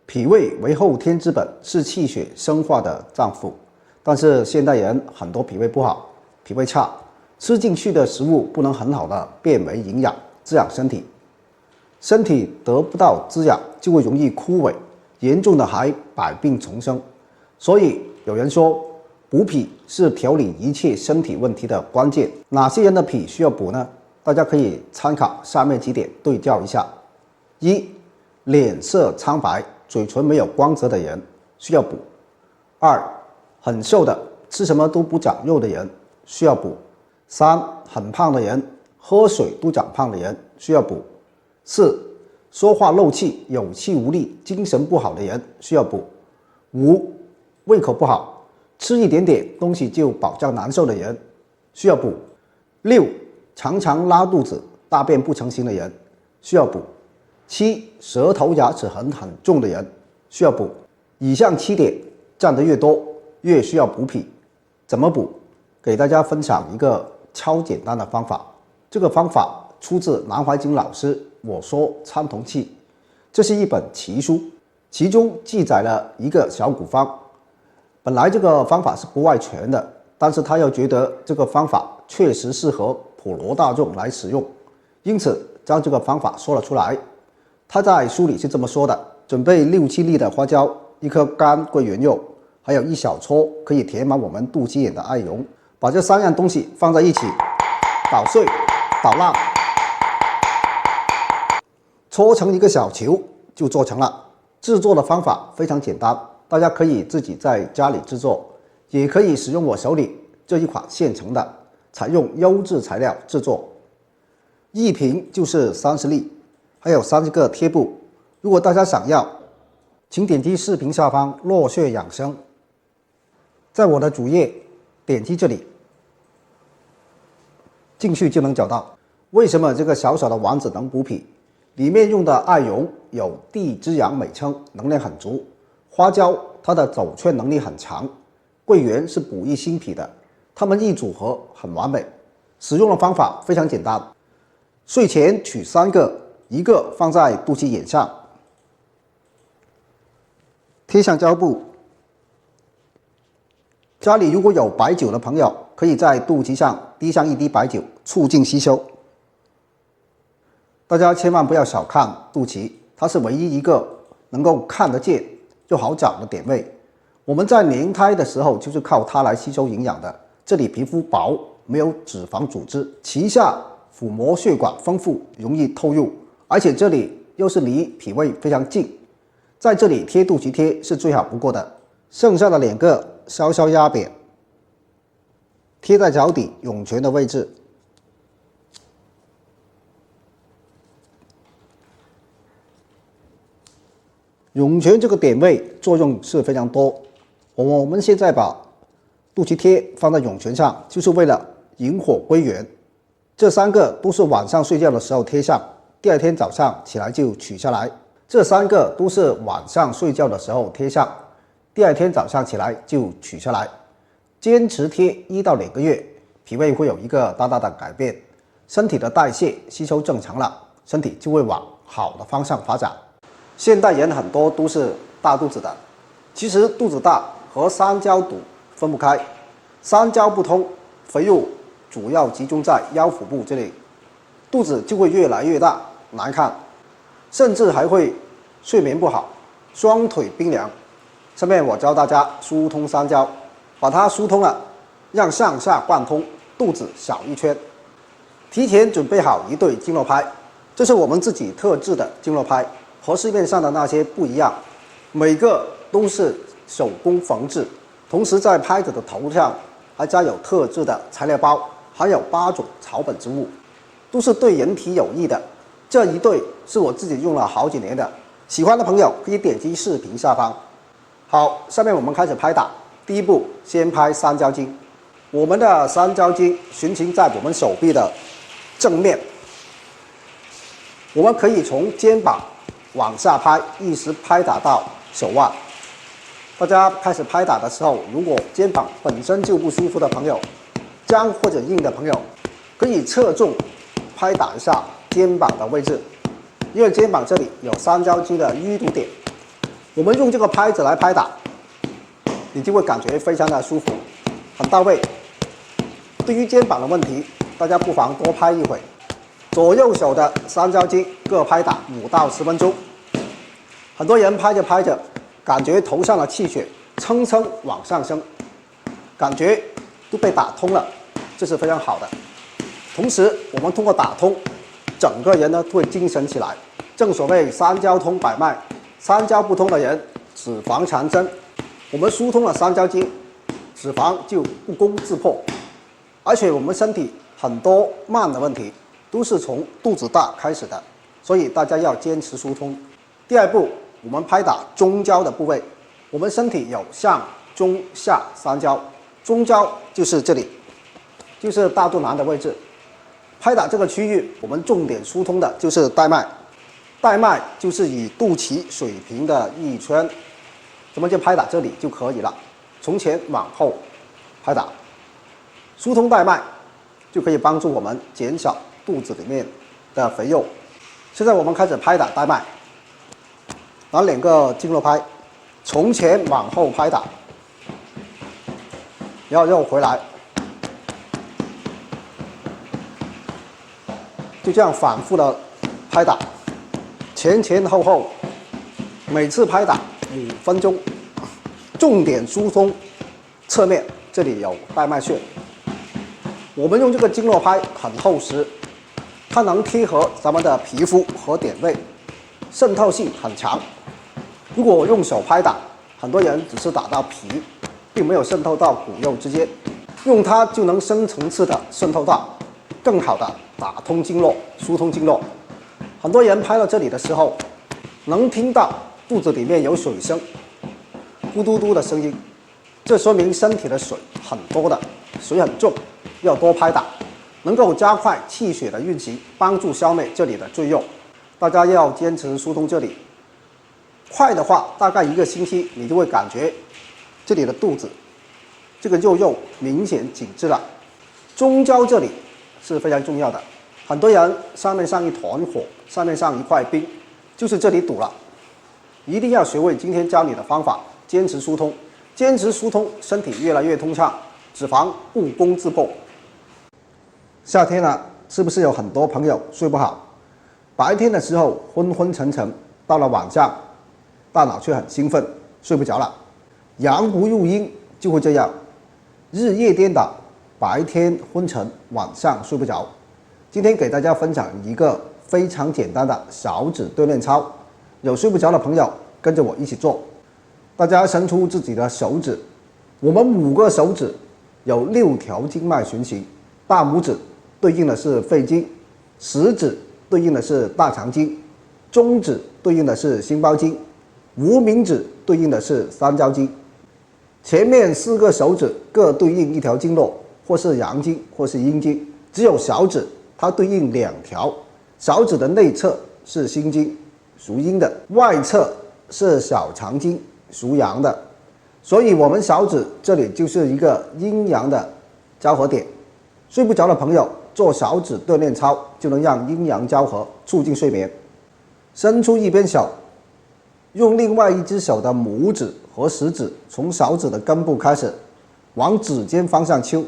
脾胃为后天之本，是气血生化的脏腑。但是现代人很多脾胃不好，脾胃差，吃进去的食物不能很好的变为营养，滋养身体。身体得不到滋养，就会容易枯萎，严重的还百病丛生。所以有人说，补脾是调理一切身体问题的关键。哪些人的脾需要补呢？大家可以参考下面几点对照一下：一、脸色苍白、嘴唇没有光泽的人需要补；二、很瘦的、吃什么都不长肉的人需要补；三、很胖的人、喝水都长胖的人需要补；四、说话漏气、有气无力、精神不好的人需要补；五、胃口不好，吃一点点东西就饱胀难受的人需要补；六、常常拉肚子、大便不成形的人需要补；七、舌头牙齿痕很重的人需要补。以上7点占得越多，越需要补脾。怎么补？给大家分享一个超简单的方法。这个方法出自南怀瑾老师《我说参同契》，这是一本奇书，其中记载了一个小古方。本来这个方法是不外传的，但是他又觉得这个方法确实适合普罗大众来使用，因此将这个方法说了出来。他在书里是这么说的：准备6、7粒的花椒，1颗干桂圆肉，还有1小撮可以填满我们肚脐眼的艾绒，把这3样东西放在一起，捣碎、捣烂，搓成一个小球就做成了。制作的方法非常简单，大家可以自己在家里制作，也可以使用我手里这一款现成的，采用优质材料制作。1瓶就是30粒，还有30个贴布。如果大家想要，请点击视频下方落穴养生，在我的主页点击这里，进去就能找到。为什么这个小小的丸子能补脾？里面用的艾绒有地之阳美称，能量很足；花椒它的走劝能力很强；桂圆是补益心脾的，它们一组合很完美。使用的方法非常简单，睡前取3个，1个放在肚脐眼上，贴上胶布。家里如果有白酒的朋友，可以在肚脐上滴上1滴白酒，促进吸收。大家千万不要小看肚脐，它是唯一一个能够看得见又好长的点位。我们在年胎的时候就是靠它来吸收营养的。这里皮肤薄，没有脂肪组织，脐下腹膜血管丰富，容易透入，而且这里又是离脾胃非常近，在这里贴肚脐贴是最好不过的。剩下的2个稍稍压扁，贴在脚底涌泉的位置。涌泉这个点位作用是非常多，我们现在把肚脐贴放在涌泉上，就是为了引火归元。这3个都是晚上睡觉的时候贴上，第2天早上起来就取下来。这3个都是晚上睡觉的时候贴上，第2天早上起来就取下来。坚持贴1到2个月，脾胃会有一个大大的改变，身体的代谢吸收正常了，身体就会往好的方向发展。现代人很多都是大肚子的，其实肚子大和三焦堵分不开。三焦不通，肥肉主要集中在腰腹部这里，肚子就会越来越大，难看，甚至还会睡眠不好，双腿冰凉。下面我教大家疏通三焦，把它疏通了，让上下贯通，肚子小一圈。提前准备好1对经络拍，这是我们自己特制的经络拍，和市面上的那些不一样，每个都是手工缝制，同时在拍子的头上还加有特制的材料包，含有8种草本植物，都是对人体有益的。这1对是我自己用了好几年的，喜欢的朋友可以点击视频下方。好，下面我们开始拍打。第一步，先拍三焦经。我们的三焦经循行在我们手臂的正面，我们可以从肩膀往下拍，一直拍打到手腕。大家开始拍打的时候，如果肩膀本身就不舒服的朋友，僵或者硬的朋友，可以侧重拍打一下肩膀的位置，因为肩膀这里有三焦经的淤堵点。我们用这个拍子来拍打，你就会感觉非常的舒服，很到位。对于肩膀的问题，大家不妨多拍一会。左右手的三焦经各拍打5到10分钟。很多人拍着拍着，感觉头上的气血蹭蹭往上升，感觉都被打通了，这是非常好的。同时，我们通过打通，整个人呢会精神起来。正所谓三焦通百脉，三焦不通的人脂肪缠身。我们疏通了三焦经，脂肪就不攻自破。而且我们身体很多慢的问题都是从肚子大开始的，所以大家要坚持疏通。第二步，我们拍打中焦的部位。我们身体有上、中、下三焦，中焦就是这里，就是大肚腩的位置。拍打这个区域，我们重点疏通的就是带脉。带脉就是以肚脐水平的一圈，咱们就拍打这里就可以了。从前往后拍打，疏通带脉，就可以帮助我们减少肚子里面的肥肉。现在我们开始拍打带脉，拿2个经络拍，从前往后拍打，然后又回来，就这样反复的拍打，前前后后，每次拍打5分钟，重点疏通侧面，这里有带脉穴。我们用这个经络拍很厚实，它能贴合咱们的皮肤和点位，渗透性很强。如果我用手拍打，很多人只是打到皮，并没有渗透到骨肉之间，用它就能深层次的渗透到，更好的打通经络、疏通经络。很多人拍到这里的时候，能听到肚子里面有水声，咕嘟嘟的声音，这说明身体的水很多的，水很重。要多拍打，能够加快气血的运行，帮助消灭这里的赘肉。大家要坚持疏通这里。快的话，大概1个星期，你就会感觉这里的肚子这个肉明显紧致了。中焦这里是非常重要的，很多人上面一团火，上面一块冰，就是这里堵了。一定要学会今天教你的方法，坚持疏通，坚持疏通，身体越来越通畅，脂肪不攻自破。夏天了，是不是有很多朋友睡不好？白天的时候昏昏沉沉，到了晚上，大脑却很兴奋，睡不着了。阳不入阴就会这样，日夜颠倒，白天昏沉，晚上睡不着。今天给大家分享一个非常简单的小指锻炼操，有睡不着的朋友跟着我一起做。大家伸出自己的手指，我们5个手指有6条经脉循行，大拇指对应的是肺经，食指对应的是大肠经，中指对应的是心包经，无名指对应的是三焦经。前面4个手指各对应1条经络，或是阳经，或是阴经。只有小指它对应2条，小指的内侧是心经，属阴的；外侧是小肠经，属阳的。所以我们小指这里就是一个阴阳的交合点。睡不着的朋友做小指锻炼操，就能让阴阳交合，促进睡眠。伸出一边手，用另外一只手的拇指和食指从小指的根部开始，往指尖方向揪。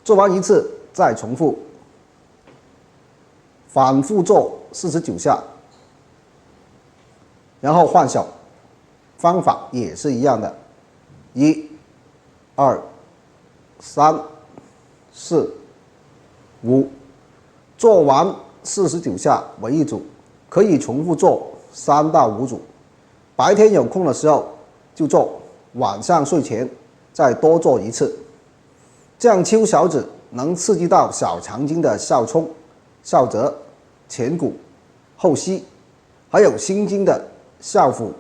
做完1次再重复，反复做49下，然后换手。方法也是一样的，1、2、3、4、5，做完49下为一组，可以重复做3到5组。白天有空的时候就做，晚上睡前再多做1次。这样揪小指能刺激到小肠经的少冲、少泽、前谷、后溪，还有心经的少府、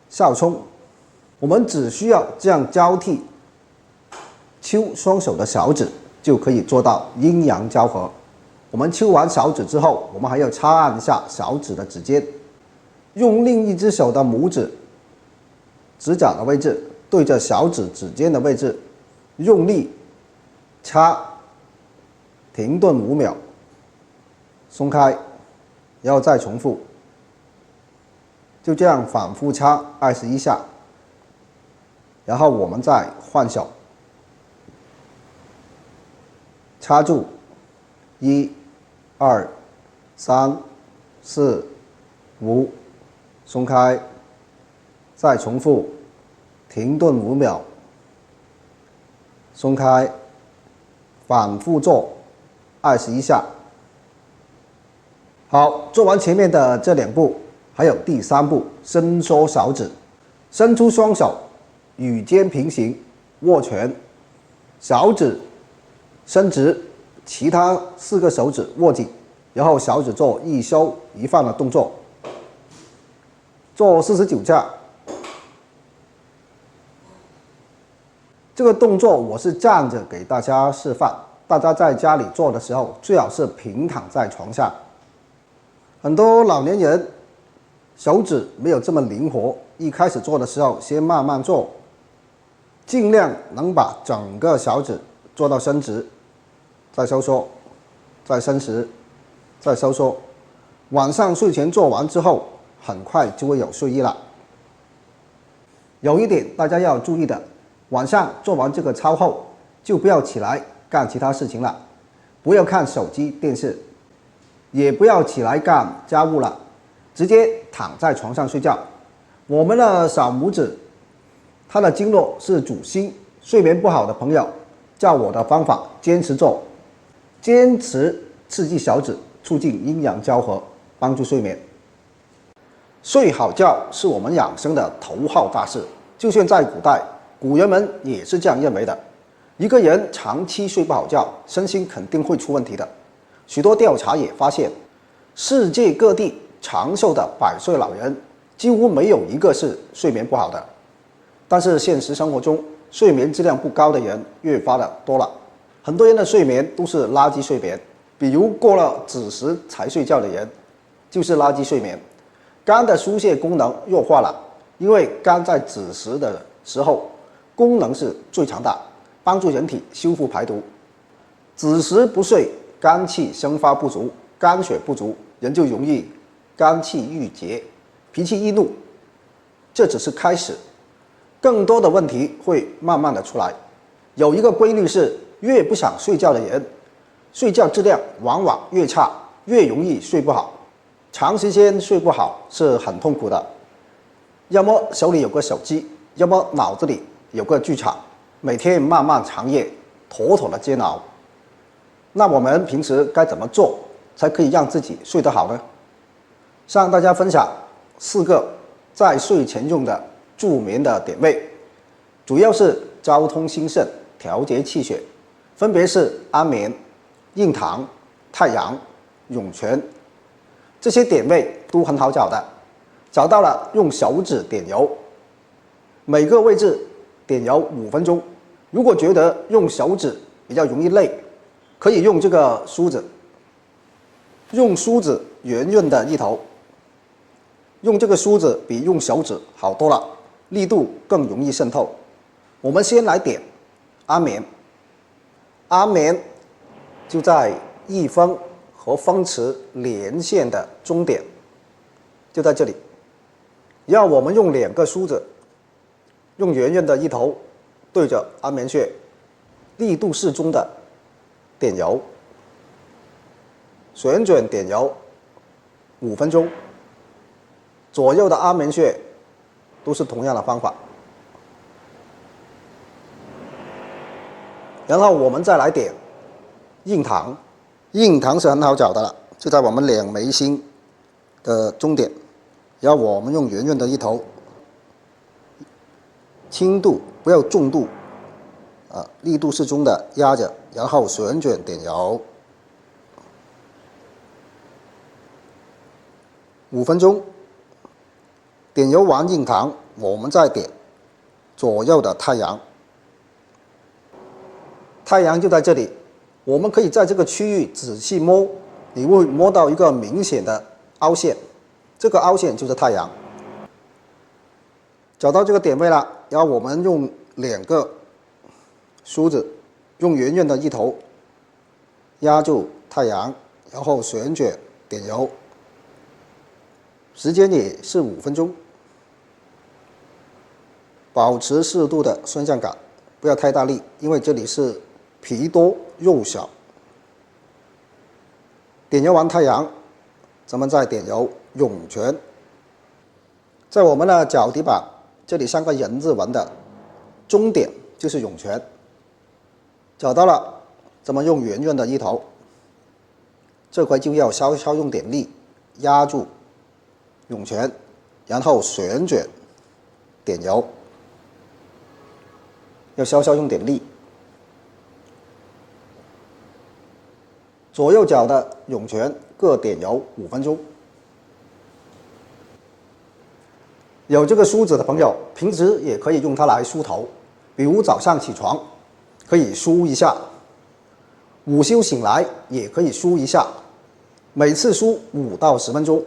少冲。我们只需要这样交替揪双手的小指，就可以做到阴阳交合。我们揪完小指之后，我们还要擦按一下小指的指尖，用另一只手的拇指指甲的位置对着小指指尖的位置用力掐，停顿5秒，松开，然后再重复。就这样反复掐21下，然后我们再换手，掐住1、2、3、4、5，松开，再重复，停顿5秒，松开，反复做21下。好，做完前面的这2步，还有第3步，伸缩小指，伸出双手，与肩平行，握拳，小指伸直，其他4个手指握紧，然后小指做一收一放的动作，做49下。这个动作我是站着给大家示范，大家在家里做的时候，最好是平躺在床上。很多老年人手指没有这么灵活，一开始做的时候先慢慢做，尽量能把整个小指做到伸直，再收缩，再伸直，再收缩。晚上睡前做完之后，很快就会有睡意了。有一点大家要注意的，晚上做完这个操后，就不要起来干其他事情了，不要看手机、电视，也不要起来干家务了，直接躺在床上睡觉。我们的小拇指，它的经络是主心，睡眠不好的朋友，照我的方法坚持做，坚持刺激小指，促进阴阳交合，帮助睡眠。睡好觉是我们养生的头号大事，就算在古代，古人们也是这样认为的。一个人长期睡不好觉，身心肯定会出问题的。许多调查也发现，世界各地长寿的100岁老人，几乎没有一个是睡眠不好的。但是现实生活中，睡眠质量不高的人越发的多了。很多人的睡眠都是垃圾睡眠，比如过了子时才睡觉的人，就是垃圾睡眠。肝的疏泄功能弱化了，因为肝在子时的时候功能是最强大，帮助人体修复排毒。子时不睡，肝气生发不足，肝血不足，人就容易肝气郁结，脾气易怒。这只是开始，更多的问题会慢慢的出来。有一个规律是，越不想睡觉的人，睡觉质量往往越差，越容易睡不好。长时间睡不好是很痛苦的，要么手里有个手机，要么脑子里有个剧场，每天漫漫长夜，妥妥的煎熬。那我们平时该怎么做才可以让自己睡得好呢？向大家分享4个在睡前用的助眠的点位，主要是交通心肾、调节气血，分别是安眠、印堂、太阳、涌泉。这些点位都很好找的，找到了用手指点油，每个位置点油5分钟。如果觉得用手指比较容易累，可以用这个梳子，用梳子圆润的一头，用这个梳子比用手指好多了，力度更容易渗透。我们先来点安眠，安眠就在翳风和风池连线的中点，就在这里。要我们用2个梳子，用圆润的一头对着安眠穴，力度适中的点油，旋转点油5分钟。左右的安眠穴都是同样的方法。然后我们再来点印堂，印堂是很好找的了，就在我们2眉心的中点。然后我们用圆润的一头，轻度不要重度，力度适中的压着，然后旋转点油5分钟。点油完印堂，我们再点左右的太阳。太阳就在这里，我们可以在这个区域仔细摸，你会摸到一个明显的凹陷，这个凹陷就是太阳。找到这个点位了，然后我们用2个梳子，用圆润的一头压住太阳，然后旋转点油时间也是5分钟。保持适度的酸胀感，不要太大力，因为这里是皮多肉小。点油完太阳，咱们再点油涌泉。在我们的脚底板这里像个人字纹的终点就是涌泉。找到了，咱们用圆润的一头，这回就要稍稍用点力压住涌泉，然后旋转点油。要稍稍用点力，左右脚的涌泉各点油5分钟。有这个梳子的朋友，平时也可以用它来梳头，比如早上起床可以梳一下，午休醒来也可以梳一下，每次梳5到10分钟，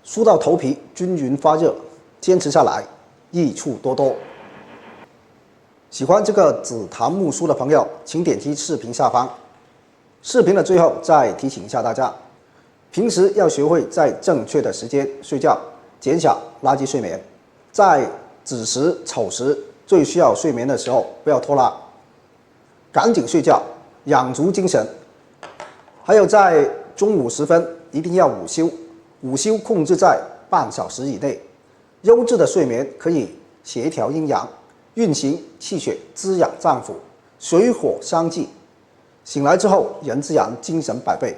梳到头皮均匀发热，坚持下来益处多多。喜欢这个紫檀木梳的朋友，请点击视频下方。视频的最后再提醒一下大家，平时要学会在正确的时间睡觉，减少垃圾睡眠。在子时、丑时最需要睡眠的时候，不要拖拉，赶紧睡觉，养足精神。还有在中午时分一定要午休，午休控制在半小时以内。优质的睡眠可以协调阴阳，运行气血，滋养脏腑，水火相济。醒来之后，人自然精神百倍。